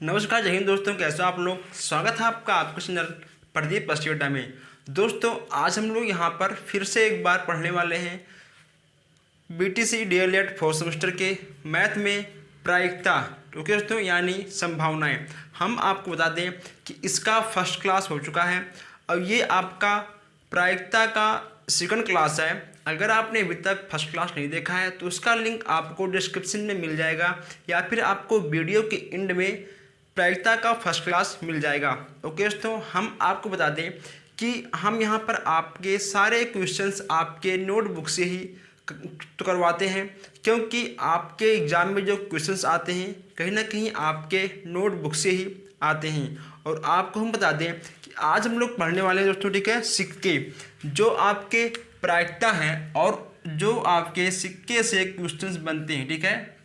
नमस्कार, जय हिंद दोस्तों। कैसे हो आप लोग। स्वागत है आपका आपके चैनल प्रदीप पश्चिमेटा में। दोस्तों, आज हम लोग यहाँ पर फिर से एक बार पढ़ने वाले हैं बीटीसी डीएलएड फोर्थ सेमेस्टर के मैथ में प्रायिकता। ओके दोस्तों, यानी संभावनाएं। हम आपको बता दें कि इसका फर्स्ट क्लास हो चुका है और ये आपका प्रायिकता का सेकंड क्लास है। अगर आपने अभी तक फर्स्ट क्लास नहीं देखा है तो उसका लिंक आपको डिस्क्रिप्शन में मिल जाएगा या फिर आपको वीडियो के एंड में प्रायिकता का फर्स्ट क्लास मिल जाएगा। ओके दोस्तों, हम आपको बता दें कि हम यहाँ पर आपके सारे क्वेश्चंस आपके नोटबुक से ही तो करवाते हैं, क्योंकि आपके एग्ज़ाम में जो क्वेश्चंस आते हैं कहीं ना कहीं आपके नोटबुक से ही आते हैं। और आपको हम बता दें कि आज हम लोग पढ़ने वाले हैं दोस्तों, ठीक है, सिक्के जो आपके प्रायिकता हैं और जो आपके सिक्के से क्वेश्चंस बनते हैं। ठीक है,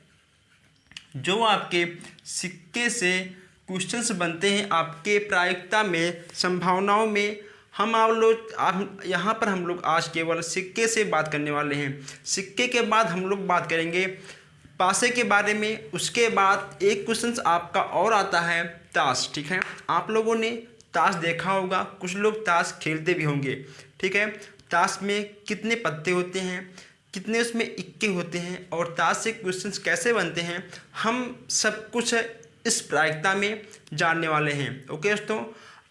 जो आपके सिक्के से क्वेश्चंस बनते हैं आपके प्रायिकता में, संभावनाओं में। हम यहाँ पर हम लोग आज केवल सिक्के से बात करने वाले हैं। सिक्के के बाद हम लोग बात करेंगे पासे के बारे में। उसके बाद एक क्वेश्चन आपका और आता है ताश। ठीक है, आप लोगों ने ताश देखा होगा, कुछ लोग ताश खेलते भी होंगे। ठीक है, ताश में कितने पत्ते होते हैं, कितने उसमें इक्के होते हैं और ताश से क्वेश्चंस कैसे बनते हैं, हम सब कुछ इस प्रायिकता में जानने वाले हैं। ओके दोस्तों,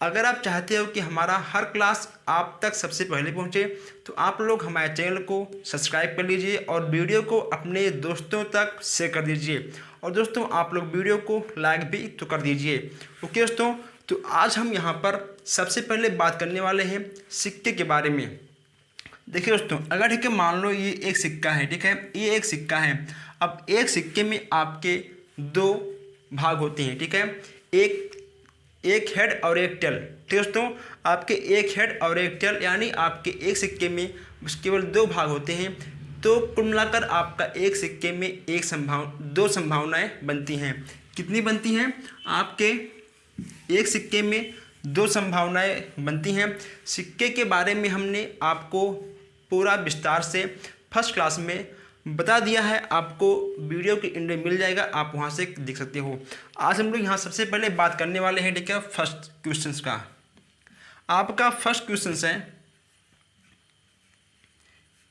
अगर आप चाहते हो कि हमारा हर क्लास आप तक सबसे पहले पहुंचे तो आप लोग हमारे चैनल को सब्सक्राइब कर लीजिए और वीडियो को अपने दोस्तों तक शेयर कर दीजिए। और दोस्तों, आप लोग वीडियो को लाइक भी तो कर दीजिए। ओके दोस्तों, तो आज हम यहाँ पर सबसे पहले बात करने वाले हैं सिक्के के बारे में। देखिए दोस्तों, अगर ठीक है मान लो ये एक सिक्का है। ठीक है, ये एक सिक्का है। अब एक सिक्के में आपके दो भाग होते हैं। ठीक है, एक हेड और एक टेल। ठीक है दोस्तों, आपके एक हेड और एक टेल यानी आपके एक सिक्के में केवल दो भाग होते हैं। तो कुल मिलाकर आपका एक सिक्के में दो संभावनाएं बनती हैं। कितनी बनती हैं? आपके एक सिक्के में दो संभावनाएं बनती हैं। सिक्के के बारे में हमने आपको पूरा विस्तार से फर्स्ट क्लास में बता दिया है, आपको वीडियो के एंड में मिल जाएगा, आप वहां से देख सकते हो। आज हम लोग यहाँ सबसे पहले बात करने वाले हैं, ठीक है, फर्स्ट क्वेश्चंस का। आपका फर्स्ट क्वेश्चन है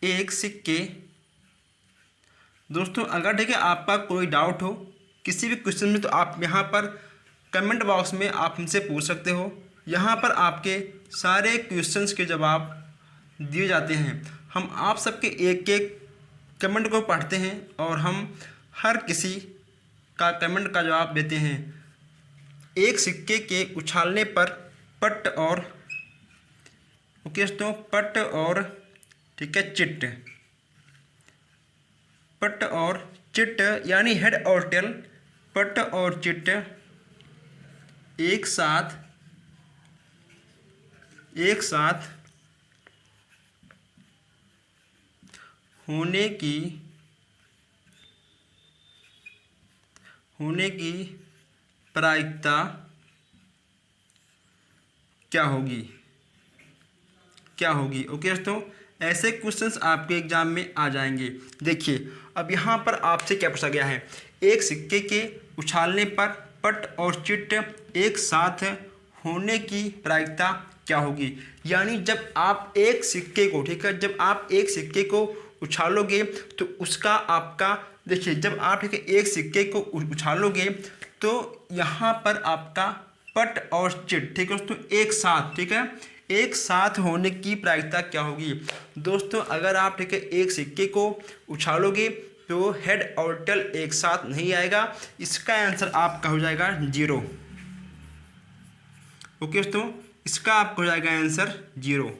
एक सिक्के। दोस्तों, अगर ठीक है आपका कोई डाउट हो किसी भी क्वेश्चन में तो आप यहाँ पर कमेंट बॉक्स में आप हमसे पूछ सकते हो। यहाँ पर आपके सारे क्वेश्चंस के जवाब दिए जाते हैं। हम आप सबके एक एक कमेंट को पढ़ते हैं और हम हर किसी का कमेंट का जवाब देते हैं। एक सिक्के के उछालने पर पट और ओके दोस्तों, पट और ठीक है चिट, पट और चिट यानी हेड और टेल, पट और चिट एक साथ होने की प्रायिकता क्या होगी। ओके दोस्तों, ऐसे क्वेश्चंस आपके एग्जाम में आ जाएंगे। देखिए, अब यहाँ पर आपसे क्या पूछा गया है, एक सिक्के के उछालने पर पट और चिट एक साथ होने की प्रायिकता क्या होगी। यानी जब आप एक सिक्के को, ठीक है, जब आप एक सिक्के को उछालोगे तो उसका आपका, देखिए, जब आप ठीक है एक सिक्के को उछालोगे तो यहाँ पर आपका पट और चिट, ठीक है दोस्तों, एक साथ, ठीक है, एक साथ होने की प्रायिकता क्या होगी। दोस्तों, अगर आप ठीक है एक सिक्के को उछालोगे तो हेड और टेल एक साथ नहीं आएगा। इसका आंसर आपका हो जाएगा 0। ओके दोस्तों, इसका आपका हो जाएगा आंसर 0,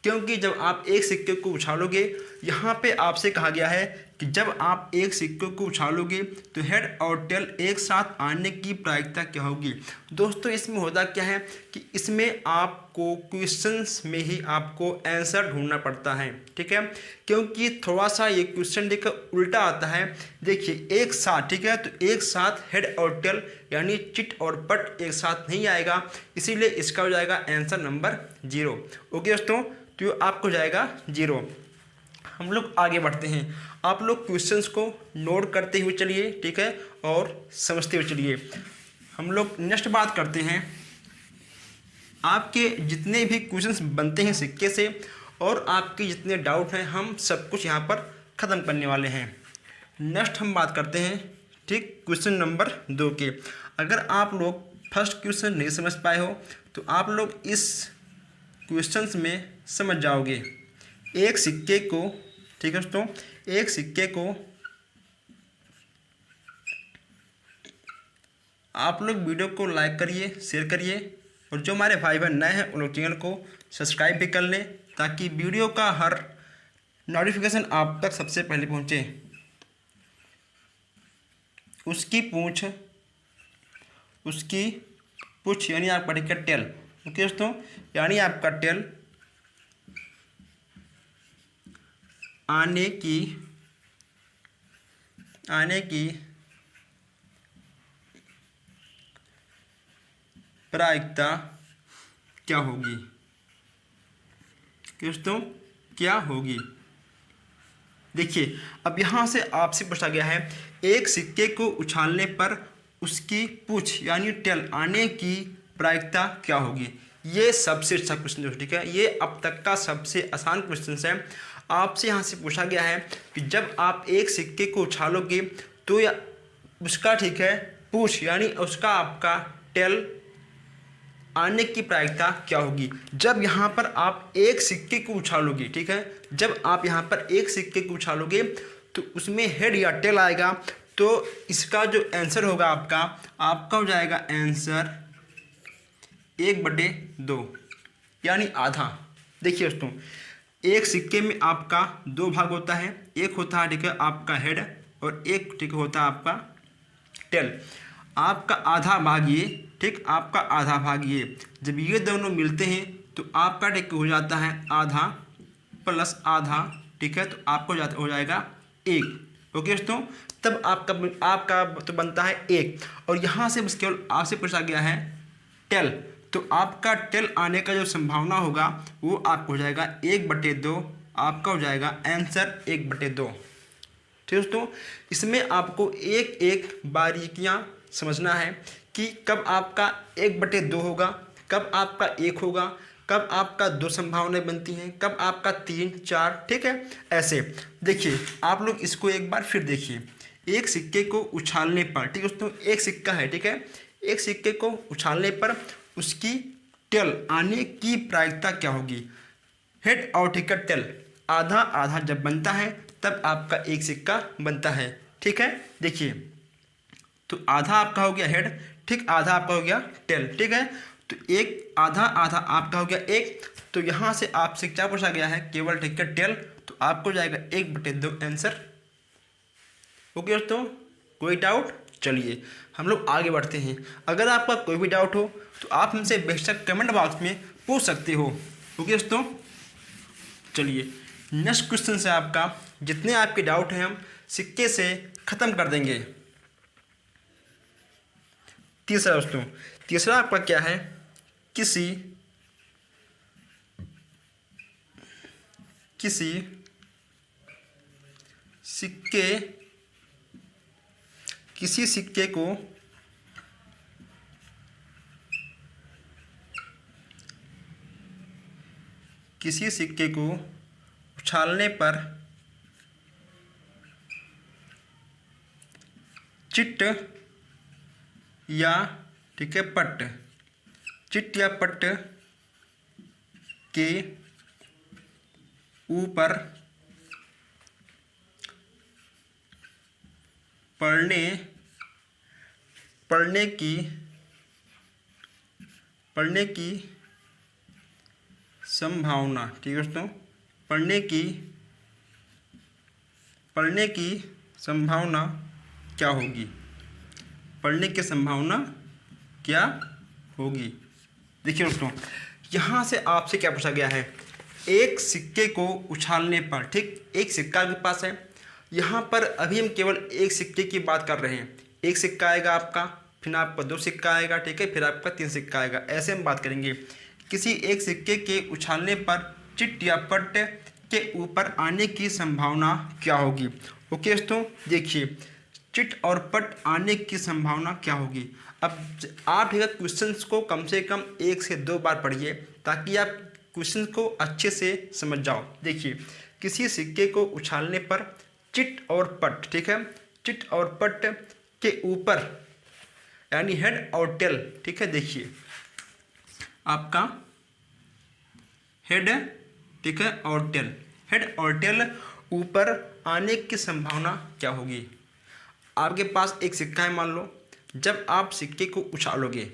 क्योंकि जब आप एक सिक्के को उछालोगे, यहाँ पे आपसे कहा गया है कि जब आप एक सिक्के को उछालोगे तो हेड और टेल एक साथ आने की प्रायिकता क्या होगी। दोस्तों, इसमें होता क्या है कि इसमें आपको क्वेश्चंस में ही आपको आंसर ढूंढना पड़ता है। ठीक है, क्योंकि थोड़ा सा ये क्वेश्चन देखकर उल्टा आता है। देखिए, एक साथ, ठीक है, तो एक साथ हेड और टेल यानी चिट और पट एक साथ नहीं आएगा, इसीलिए इसका हो जाएगा आंसर नंबर 0। ओके दोस्तों, तो आपको जाएगा 0। हम लोग आगे बढ़ते हैं। आप लोग क्वेश्चंस को नोट करते हुए चलिए, ठीक है, और समझते हुए चलिए। हम लोग नेक्स्ट बात करते हैं, आपके जितने भी क्वेश्चंस बनते हैं सिक्के से और आपके जितने डाउट हैं हम सब कुछ यहाँ पर ख़त्म करने वाले हैं। नेक्स्ट हम बात करते हैं ठीक क्वेश्चन नंबर 2 के। अगर आप लोग फर्स्ट क्वेश्चन नहीं समझ पाए हो तो आप लोग इस क्वेश्चंस में समझ जाओगे। एक सिक्के को, ठीक है दोस्तों, एक सिक्के को आप लोग वीडियो को लाइक करिए, शेयर करिए और जो हमारे भाई बहन नए हैं उन लोग चैनल को सब्सक्राइब भी कर लें ताकि वीडियो का हर नोटिफिकेशन आप तक सबसे पहले पहुंचे। उसकी पूछ यानी आपका ठीक है टेल। ओके दोस्तों, यानी आपका टेल आने की प्रायिकता क्या होगी, दोस्तों क्या होगी। देखिए अब यहाँ से आपसे पूछा गया है एक सिक्के को उछालने पर उसकी पूछ यानी टेल आने की प्रायिकता क्या होगी। ये सबसे अच्छा क्वेश्चन है, ठीक है, ये अब तक का सबसे आसान क्वेश्चन है। आपसे यहाँ से पूछा गया है कि जब आप एक सिक्के को उछालोगे तो या उसका ठीक है पूछ यानी उसका आपका टेल आने की प्रायिकता क्या होगी। जब यहाँ पर आप एक सिक्के को उछालोगे, ठीक है, जब आप यहाँ पर एक सिक्के को उछालोगे तो उसमें हेड या टेल आएगा तो इसका जो आंसर होगा आपका हो जाएगा आंसर 1/2 यानी आधा। देखिए दोस्तों एक सिक्के में आपका 2 भाग होता है, एक होता है ठीक है आपका हेड और एक ठीक होता है आपका टेल। आपका आधा भाग ये, ठीक, आपका आधा भाग ये, जब ये दोनों मिलते हैं तो आपका ठीक हो जाता है आधा प्लस आधा, ठीक है, तो आपको हो जाएगा 1। ओके दोस्तों, तब आपका तो बनता है 1 और यहाँ से बस केवल आपसे पूछा गया है टेल, तो आपका टेल आने का जो संभावना होगा वो आपको हो जाएगा 1/2, आपका हो जाएगा आंसर 1/2। ठीक दोस्तों, इसमें आपको एक एक बारीकियाँ समझना है कि कब आपका 1/2 होगा, कब आपका 1 होगा, कब आपका 2 संभावनाएं बनती हैं, कब आपका 3, 4, ठीक है। ऐसे देखिए आप लोग इसको एक बार फिर देखिए। एक सिक्के को उछालने पर, ठीक है दोस्तों, एक सिक्का है, ठीक है, एक सिक्के को उछालने पर उसकी टेल आने की प्रायिकता क्या होगी। हेड और ठीक है टेल आधा आधा जब बनता है तब आपका एक सिक्का बनता है, ठीक है। देखिए तो आधा आपका हो गया हेड, ठीक, आधा आपका हो गया टेल, ठीक है, तो एक आधा आधा आपका हो गया 1। तो यहाँ से आपसे क्या पूछा गया है केवल ठीक है टेल, तो आपको जाएगा 1/2 आंसर। ओके दोस्तों, कोई डाउट। चलिए हम लोग आगे बढ़ते हैं। अगर आपका कोई भी डाउट हो तो आप हमसे बेशक कमेंट बॉक्स में पूछ सकते हो। ओके दोस्तों, चलिए नेक्स्ट क्वेश्चन से आपका जितने आपके डाउट हैं हम सिक्के से ख़त्म कर देंगे। तीसरा दोस्तों, तीसरा आपका क्या है, किसी सिक्के को उछालने पर चिट या ठीक है पट, चिट या पट के ऊपर पड़ने की संभावना, ठीक है दोस्तों, पड़ने की संभावना क्या होगी, पड़ने की संभावना क्या होगी। देखिए दोस्तों यहाँ से आपसे क्या पूछा गया है, एक सिक्के को उछालने पर, ठीक, एक सिक्का के पास है, यहाँ पर अभी हम केवल एक सिक्के की बात कर रहे हैं। एक सिक्का आएगा आपका, फिर आपका 2 सिक्का आएगा, ठीक है, फिर आपका 3 सिक्का आएगा, ऐसे हम बात करेंगे। किसी एक सिक्के के उछालने पर चिट या पट के ऊपर आने की संभावना क्या होगी। ओके दोस्तों, देखिए चिट और पट आने की संभावना क्या होगी। अब आप ठीक है क्वेश्चंस को कम से कम 1 से 2 बार पढ़िए ताकि आप क्वेश्चन को अच्छे से समझ जाओ। देखिए, किसी सिक्के को उछालने पर चिट और पट, ठीक है, चिट और पट के ऊपर यानी हेड और टेल, ठीक है, देखिए आपका हेड, ठीक है, और टेल, हेड और टेल ऊपर आने की संभावना क्या होगी। आपके पास एक सिक्का है, मान लो, जब आप सिक्के को उछालोगे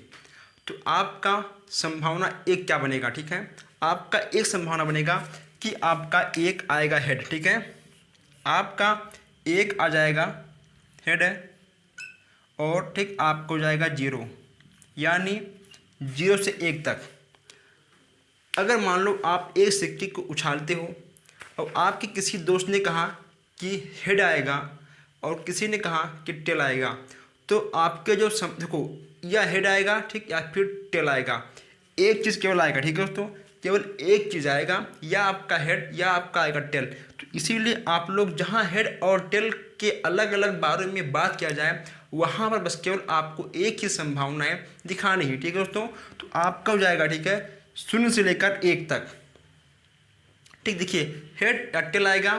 तो आपका संभावना एक क्या बनेगा, ठीक है, आपका एक संभावना बनेगा कि आपका एक आएगा हेड, ठीक है, आपका एक आ जाएगा हेड और ठीक आपको जाएगा 0, यानी 0 से 1 तक। अगर मान लो आप एक सिक्के को उछालते हो और आपके किसी दोस्त ने कहा कि हेड आएगा और किसी ने कहा कि टेल आएगा, तो आपके जो देखो या हेड आएगा, ठीक, या फिर टेल आएगा, एक चीज़ केवल आएगा, ठीक है दोस्तों, केवल एक चीज़ आएगा, या आपका हेड या आपका आएगा टेल। तो इसीलिए आप लोग जहाँ हेड और टेल के अलग अलग बारे में बात किया जाए वहाँ पर बस केवल आपको एक ही संभावनाएं दिखानी है, ठीक है दोस्तों। तो आपका हो जाएगा, ठीक है, 0 से लेकर 1 तक, ठीक। देखिए, हेड या टेल आएगा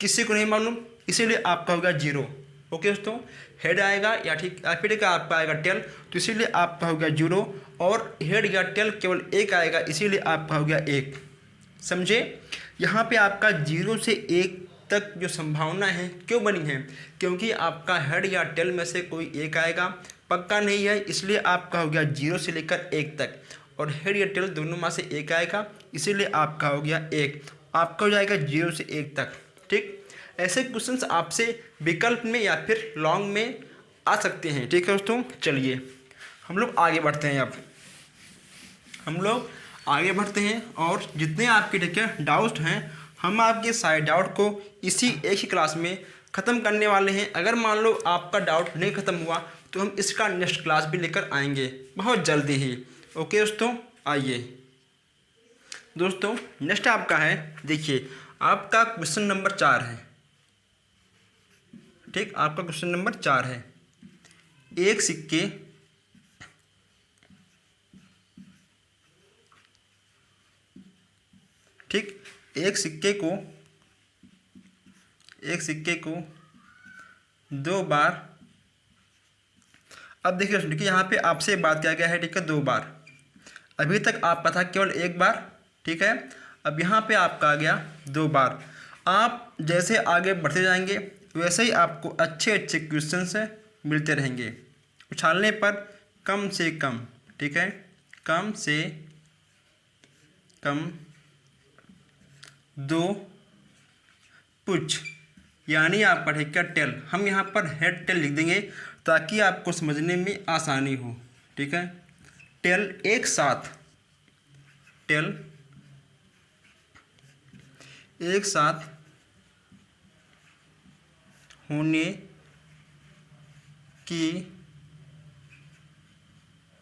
किसी को नहीं मालूम, इसीलिए आपका होगा 0। ओके दोस्तों, हेड आएगा या ठीक या फिर आपका आएगा टेल, तो इसीलिए आपका हो गया 0, और हेड या टेल केवल एक आएगा, इसीलिए आपका हो गया 1। समझे, यहाँ पे आपका 0 से 1 तक जो संभावना है क्यों बनी है, क्योंकि आपका हेड या टेल में से कोई एक आएगा, पक्का नहीं है, इसलिए आपका हो गया 0 से लेकर 1 तक, और हेड या टेल दोनों में से एक आएगा, इसीलिए आपका हो गया 1। आपका हो जाएगा 0 से 1 तक, ठीक। ऐसे क्वेश्चंस आपसे विकल्प में या फिर लॉन्ग में आ सकते हैं, ठीक है दोस्तों। चलिए हम लोग आगे बढ़ते हैं। अब हम लोग आगे बढ़ते हैं और जितने आपके, ठीक है, डाउट हैं, हम आपके सारे डाउट को इसी एक ही क्लास में ख़त्म करने वाले हैं। अगर मान लो आपका डाउट नहीं ख़त्म हुआ तो हम इसका नेक्स्ट क्लास भी लेकर आएंगे बहुत जल्दी ही। ओके दोस्तों, आइए दोस्तों, नेक्स्ट आपका है, देखिए आपका क्वेश्चन नंबर 4 है, ठीक, आपका क्वेश्चन नंबर 4 है। एक सिक्के ठीक, एक सिक्के को 2 बार, अब देखिए देखिए यहाँ पे आपसे बात किया गया है, ठीक है, 2 बार, अभी तक आपका था केवल 1 बार, ठीक है, अब यहाँ पे आपका आ गया 2 बार। आप जैसे आगे बढ़ते जाएंगे वैसे ही आपको अच्छे अच्छे क्वेश्चंस मिलते रहेंगे। उछालने पर कम से कम, ठीक है, कम से कम 2 पुछ, यानी आपका, ठीक है, टेल, हम यहाँ पर हेड टेल लिख देंगे ताकि आपको समझने में आसानी हो, ठीक है। टेल एक साथ, टेल एक साथ होने की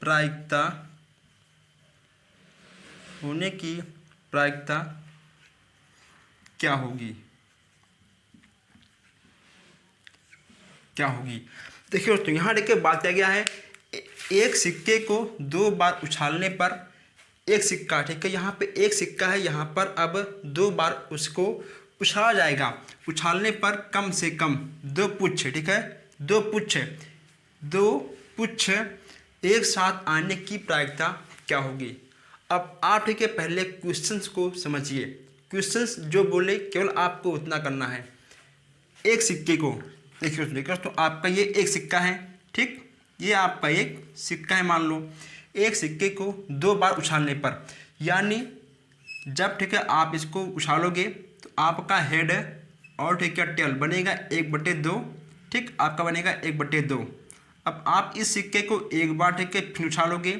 प्रायिकता, क्या होगी, देखिए दोस्तों, यहाँ देखिए बात किया गया है, एक सिक्के को 2 बार उछालने पर एक सिक्का, ठीक है, यहाँ पे एक सिक्का है, यहाँ पर अब 2 बार उसको उछाला जाएगा। उछालने पर कम से कम 2 पुच्छ, ठीक है, 2 पुच्छ एक साथ आने की प्रायिकता क्या होगी। अब आप, ठीक है, पहले क्वेश्चंस को समझिए, क्वेश्चंस जो बोले केवल आपको उतना करना है। एक सिक्के को देखिए तो आपका ये एक सिक्का है, ठीक, ये आपका एक सिक्का है, मान लो, एक सिक्के को 2 बार उछालने पर, यानी जब, ठीक है, आप इसको उछालोगे तो आपका हेड और, ठीक है, टेल बनेगा 1/2, ठीक, आपका बनेगा 1/2। अब आप इस सिक्के को एक बार, ठीक है, फिर उछालोगे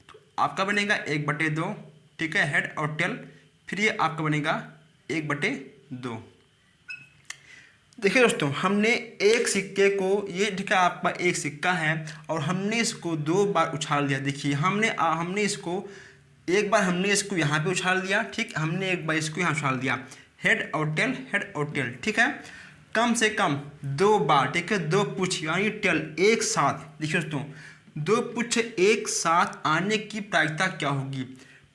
तो आपका बनेगा 1/2, ठीक है, हेड और टेल, फिर ये आपका बनेगा 1/2। देखिए दोस्तों, हमने एक सिक्के को, ये, ठीक है, आपका एक सिक्का है और हमने इसको 2 बार उछाल दिया। देखिए हमने इसको एक बार हमने इसको यहाँ पे उछाल दिया, ठीक, हमने एक बार इसको यहाँ उछाल दिया, हेड और टेल, ठीक है, कम से कम 2 बार, ठीक है, 2 पुछ यानी टेल एक साथ। देखिए दोस्तों, दो पुच्छ एक साथ आने की प्रायिकता क्या होगी।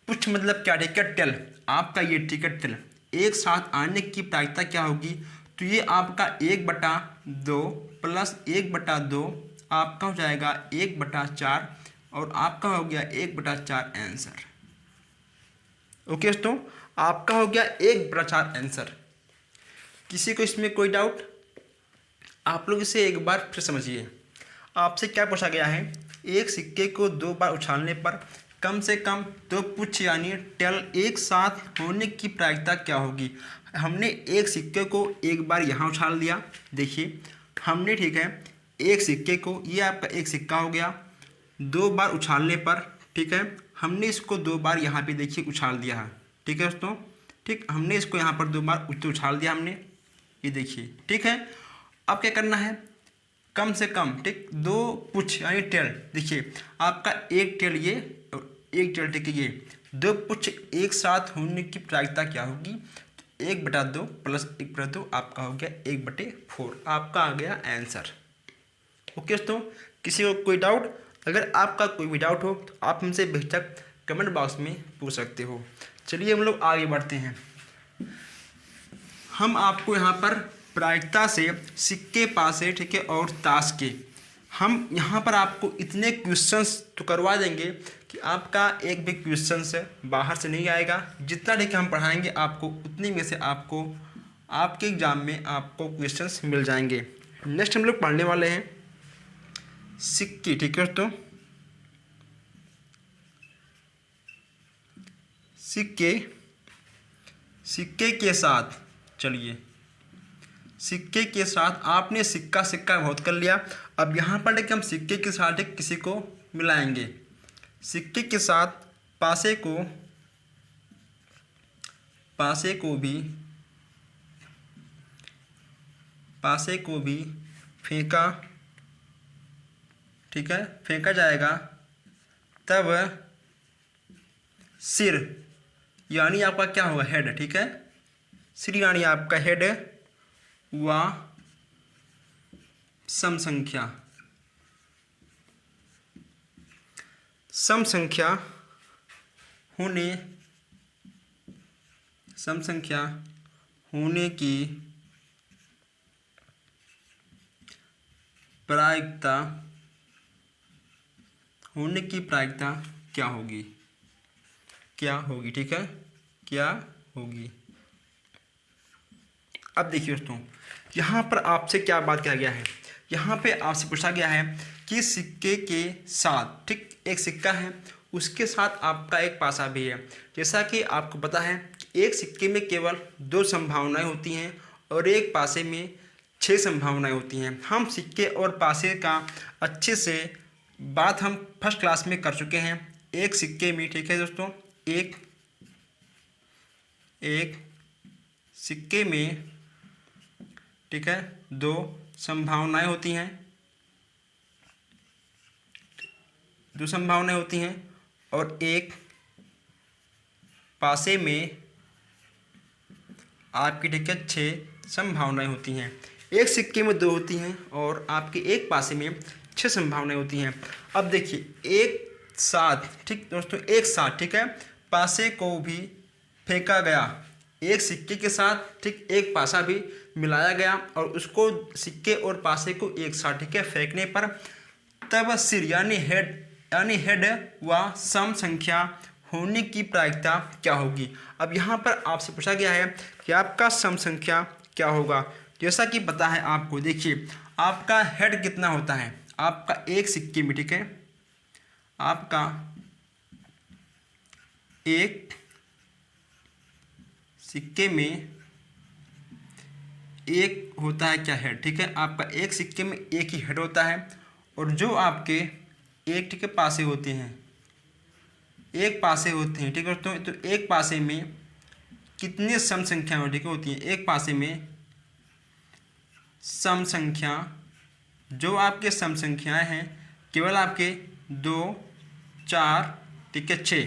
पुच्छ मतलब क्या, ठीक है, टेल आपका ये, ठीक है, टेल एक साथ आने की प्रायिकता क्या होगी। तो ये आपका 1/2 प्लस 1/2 आपका हो जाएगा 1/4 और आपका हो गया 1/4 आंसर। ओके दोस्तों, आपका हो गया 1/4 आंसर। किसी को इसमें कोई डाउट? आप लोग इसे एक बार फिर समझिए। आपसे क्या पूछा गया है, एक सिक्के को 2 बार उछालने पर कम से कम 2 पुच्छ यानी टेल एक साथ होने की प्रायिकता क्या होगी। हमने एक सिक्के को एक बार यहाँ उछाल दिया, देखिए हमने, ठीक है, एक सिक्के को, ये आपका एक सिक्का हो गया, 2 बार उछालने पर, ठीक है, हमने इसको 2 बार यहाँ पे देखिए उछाल दिया है, ठीक है दोस्तों, ठीक, हमने इसको यहाँ पर 2 बार उछाल दिया हमने, ये देखिए, ठीक है। अब क्या करना है, कम से कम, ठीक, 2 पुच्छ यानी टेल, देखिए आपका एक टेल ये और एक टेल, ठीक है, ये 2 पुच्छ एक साथ होने की प्रायिकता क्या होगी। 1/2 प्लस 1/2 आपका हो गया 1/4, आपका आ गया आंसर। ओके दोस्तों, किसी को कोई डाउट? अगर आपका कोई भी डाउट हो तो आप हमसे बेशक कमेंट बॉक्स में पूछ सकते हो। चलिए हम लोग आगे बढ़ते हैं। हम आपको यहाँ पर प्रायिकता से सिक्के, पासे, ठीक है, और ताश के, हम यहाँ पर आपको इतने क्वेश्चंस तो करवा देंगे कि आपका एक भी क्वेश्चंस बाहर से नहीं आएगा। जितना, ठीक है, हम पढ़ाएंगे आपको उतने में से आपको आपके एग्जाम में आपको क्वेश्चंस मिल जाएंगे। नेक्स्ट हम लोग पढ़ने वाले हैं सिक्के, ठीक है दोस्तों, सिक्के के साथ, चलिए सिक्के के साथ आपने सिक्का बहुत कर लिया। अब यहाँ पर देखिए हम सिक्के के साथ एक किसी को मिलाएंगे, सिक्के के साथ पासे को भी फेंका, ठीक है, फेंका जाएगा, तब सिर यानी आपका क्या होगा, हेड, ठीक है, सिर यानी आपका हेड व सम संख्या होने की प्रायिकता क्या होगी, ठीक है, क्या होगी। अब देखिए दोस्तों, यहाँ पर आपसे क्या बात किया गया है, यहाँ पे आपसे पूछा गया है कि सिक्के के साथ, ठीक, एक सिक्का है, उसके साथ आपका एक पासा भी है। जैसा कि आपको पता है कि एक सिक्के में केवल 2 संभावनाएं होती हैं और एक पासे में 6 संभावनाएं होती हैं। हम सिक्के और पासे का अच्छे से बात हम फर्स्ट क्लास में कर चुके हैं। एक सिक्के में, ठीक है दोस्तों, एक सिक्के में, ठीक है, 2 संभावनाएं होती हैं, 2 संभावनाएं होती हैं और एक पासे में आपकी, ठीक है, 6 संभावनाएं होती हैं। एक सिक्के में 2 होती हैं और आपके एक पासे में 6 संभावनाएं होती हैं। अब देखिए एक साथ, ठीक दोस्तों, एक साथ, ठीक है, पासे को भी फेंका गया, एक सिक्के के साथ, ठीक, एक पासा भी मिलाया गया और उसको, सिक्के और पासे को एक साथ, ठीक है, फेंकने पर तब सिर यानी हेड व सम संख्या होने की प्रायिकता क्या होगी। अब यहाँ पर आपसे पूछा गया है कि आपका सम संख्या क्या होगा। जैसा कि पता है आपको, देखिए आपका हेड कितना होता है, आपका एक सिक्के में, ठीक है, आपका एक सिक्के में एक होता है क्या, हेड, ठीक है, आपका एक सिक्के में एक ही हेड होता है और जो आपके एक, ठीक है, पासे होते हैं, एक पासे होते हैं, ठीक है दोस्तों, तो एक पासे में कितनी सम संख्याएं, ठीक है, होती हैं। एक पासे में सम संख्या, जो आपके सम संख्याएं हैं केवल आपके 2, 4, ठीक है, 6।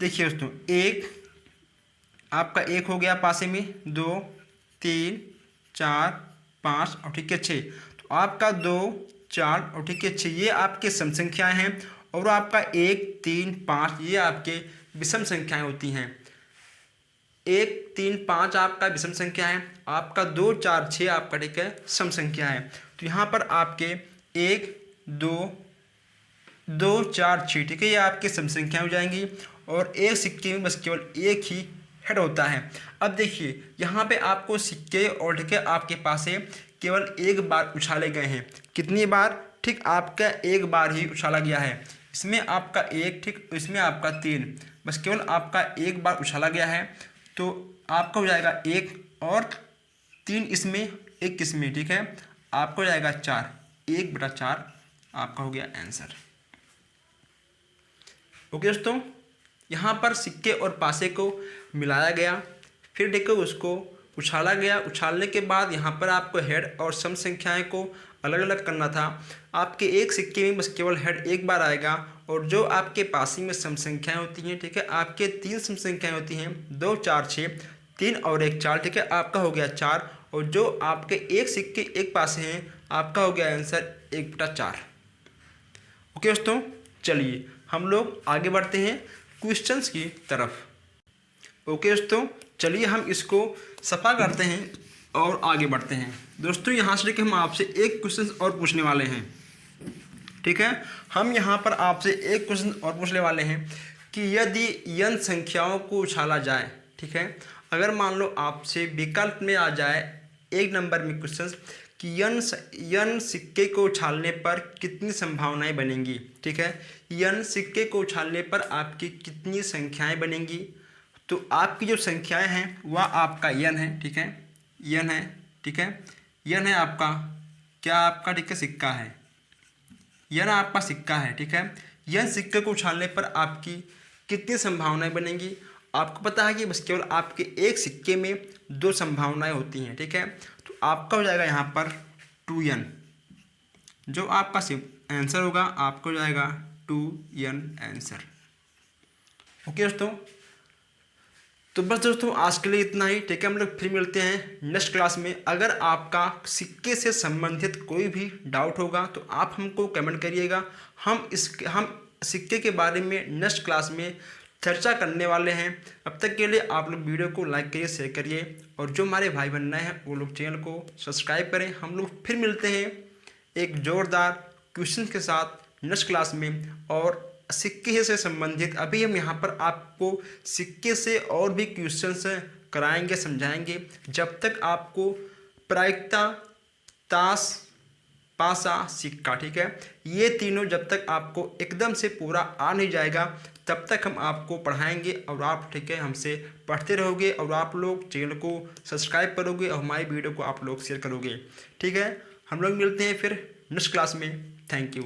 देखिए दोस्तों, एक आपका एक हो गया पासे में, 2, 3, 4, 5 और, ठीक है, 6। तो आपका 2, 4 और ठीक है 6 ये आपके सम संख्याएं हैं, और आपका 1 3 5 ये आपके विषम संख्याएं होती हैं। 1 3 5 आपका विषम संख्या है, आपका 2 4 6 आपका ठीक है सम संख्या है। तो यहाँ पर आपके 1 2 2 4 6 ठीक है ये आपके सम संख्या हो जाएंगी, और एक सिक्के में बस केवल एक ही हेड होता है। अब देखिए यहाँ पे आपको सिक्के और ठीक है आपके पास से केवल एक बार उछाले गए हैं। कितनी बार? ठीक आपका एक बार ही उछाला गया है। इसमें आपका 1 ठीक, इसमें आपका 3, बस केवल आपका एक बार उछाला गया है। तो आपका हो जाएगा 1 और 3 इसमें 1 इसमें ठीक है, आपका हो जाएगा 4, 1/4 आपका हो गया आंसर। ओके दोस्तों, यहाँ पर सिक्के और पासे को मिलाया गया, फिर देखो उसको उछाला गया। उछालने के बाद यहाँ पर आपको हेड और सम संख्याएं को अलग अलग करना था। आपके एक सिक्के में बस केवल हेड एक बार आएगा, और जो आपके पासी में सम संख्याएं होती हैं ठीक है, आपके 3 सम संख्याएं होती हैं, 2 4 6, 3 और 1 4 ठीक है, आपका हो गया 4, और जो आपके एक सिक्के एक पासे हैं आपका हो गया आंसर 1/4। ओके दोस्तों, चलिए हम लोग आगे बढ़ते हैं क्वेश्चंस की तरफ। ओके दोस्तों, चलिए हम इसको सफा करते हैं और आगे बढ़ते हैं। दोस्तों यहाँ से देखिए हम आपसे एक क्वेश्चन और पूछने वाले हैं, ठीक है। हम यहाँ पर आपसे एक क्वेश्चन और पूछने वाले हैं कि यदि n संख्याओं को उछाला जाए, ठीक है, अगर मान लो आपसे विकल्प में आ जाए 1 नंबर में क्वेश्चन कि n सिक्के को उछालने पर कितनी संभावनाएं बनेंगी, ठीक है। n सिक्के को उछालने पर आपकी कितनी संख्याएं बनेंगी? तो आपकी जो संख्याएं हैं वह आपका n है, ठीक है, n है, ठीक है, n है आपका क्या, आपका ठीक है सिक्का है, n आपका सिक्का है, ठीक है। n सिक्के को उछालने पर आपकी कितनी संभावनाएं बनेंगी? आपको पता है कि बस केवल आपके एक सिक्के में 2 संभावनाएं होती हैं, ठीक है। तो आपका हो जाएगा यहाँ पर 2n, जो आपका आंसर होगा आपका हो जाएगा 2n आंसर। ओके दोस्तों, तो बस दोस्तों आज के लिए इतना ही, ठीक है। हम लोग फिर मिलते हैं नेक्स्ट क्लास में। अगर आपका सिक्के से संबंधित कोई भी डाउट होगा तो आप हमको कमेंट करिएगा। हम सिक्के के बारे में नेक्स्ट क्लास में चर्चा करने वाले हैं। अब तक के लिए आप लोग वीडियो को लाइक करिए, शेयर करिए, और जो हमारे भाई बन रहे हैं वो लोग चैनल को सब्सक्राइब करें। हम लोग फिर मिलते हैं एक ज़ोरदार क्वेश्चन के साथ नेक्स्ट क्लास में, और सिक्के से संबंधित अभी हम यहाँ पर आपको सिक्के से और भी क्वेश्चंस कराएंगे, समझाएंगे। जब तक आपको प्रायिकता, ताश, पासा, सिक्का, ठीक है, ये तीनों जब तक आपको एकदम से पूरा आ नहीं जाएगा तब तक हम आपको पढ़ाएंगे, और आप ठीक है हमसे पढ़ते रहोगे, और आप लोग चैनल को सब्सक्राइब करोगे और हमारी वीडियो को आप लोग शेयर करोगे, ठीक है। हम लोग मिलते हैं फिर नेक्स्ट क्लास में। Thank you.